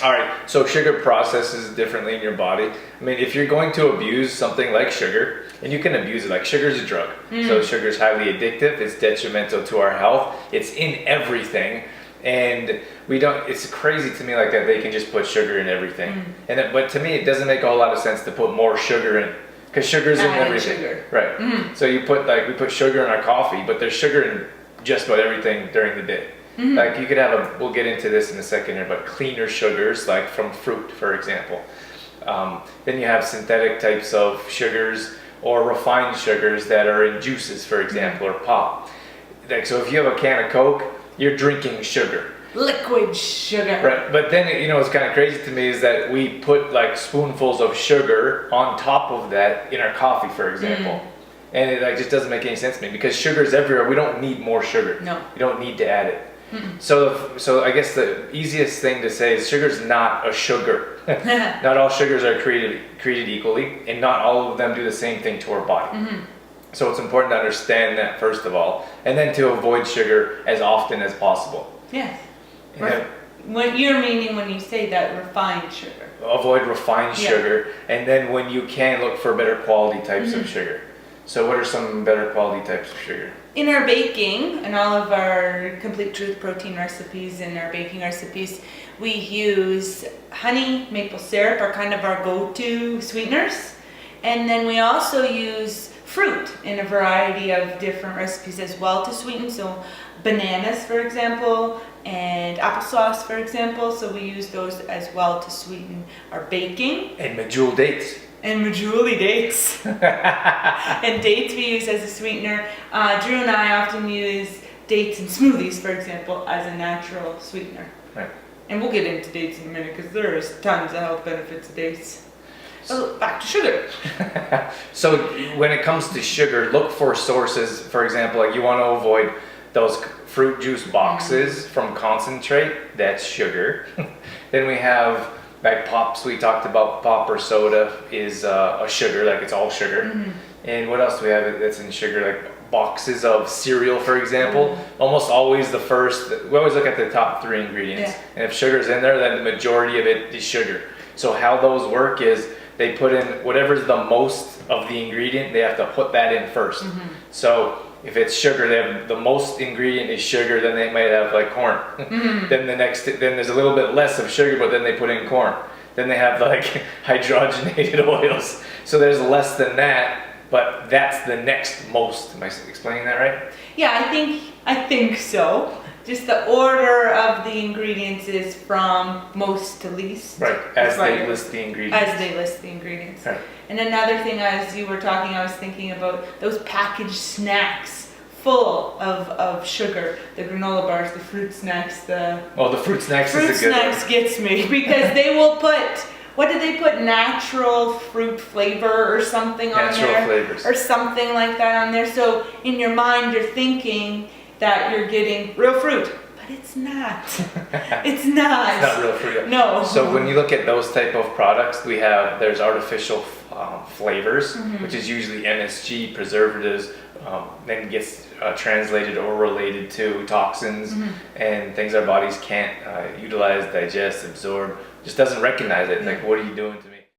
All right, so sugar processes differently in your body. I mean, if you're going to abuse something like sugar, and you can abuse it, like sugar is a drug. So sugar is highly addictive, it's detrimental to our health, it's in everything. And we don't, it's crazy to me like that they can just put sugar in everything. But to me, it doesn't make a whole lot of sense to put more sugar in, because sugar's in everything. Sugar. Right. So we put sugar in our coffee, but there's sugar in just about everything during the day. Like you could have we'll get into this in a second here, but cleaner sugars, like from fruit, for example. Then you have synthetic types of sugars or refined sugars that are in juices, for example, or pop. Like, so if you have a can of Coke, you're drinking sugar. Liquid sugar. Right, but then, what's kind of crazy to me is that we put like spoonfuls of sugar on top of that in our coffee, for example. And it just doesn't make any sense to me, because sugar is everywhere. We don't need more sugar. No. You don't need to add it. So I guess the easiest thing to say is sugar's not a sugar. Not all sugars are created equally, and not all of them do the same thing to our body. So it's important to understand that first of all, and then to avoid sugar as often as possible. Yes. And What you're meaning when you say that, refined sugar. avoid refined sugar, and then when you can, look for better quality types of sugar. So what are some better quality types of sugar? In our baking and all of our Complete Truth protein recipes and our baking recipes, we use honey, maple syrup are kind of our go-to sweeteners. And then we also use fruit in a variety of different recipes as well to sweeten. So bananas, for example, and applesauce, for example. So we use those as well to sweeten our baking. And medjool dates. And medjool dates. And dates we use as a sweetener. Drew and I often use dates in smoothies, for example, as a natural sweetener. Right. And we'll get into dates in a minute, because there's tons of health benefits of dates. So back to sugar. So when it comes to sugar, look for sources. For example, like you want to avoid those fruit juice boxes from concentrate. That's sugar. Then we have like pops. We talked about pop or soda is a sugar, like it's all sugar. And what else do we have that's in sugar? Like boxes of cereal, for example. Almost always the first, we always look at the top 3 ingredients. And if sugar's in there, then the majority of it is sugar. So how those work is they put in whatever's the most of the ingredient, they have to put that in first. So if it's sugar, they have the most ingredient is sugar, then they might have like corn. Then then there's a little bit less of sugar, but then they put in corn. Then they have like hydrogenated oils. So there's less than that, but that's the next most. Am I explaining that right? Yeah, I think so. Just the order of the ingredients is from most to least. Right, as they list the ingredients. As they list the ingredients. Right. And another thing, as you were talking, I was thinking about those packaged snacks full of sugar. The granola bars, the fruit snacks, the fruit snacks fruit is a good snacks one. gets me, because they will put, what did they put, natural fruit flavor or something on there? Natural flavors. Or something like that on there. So in your mind you're thinking that you're getting real fruit, but it's not. It's not. It's not real fruit. No. So when you look at those type of products, there's artificial flavors, which is usually MSG, preservatives, then gets translated or related to toxins and things our bodies can't utilize, digest, absorb, just doesn't recognize it. Like, what are you doing to me?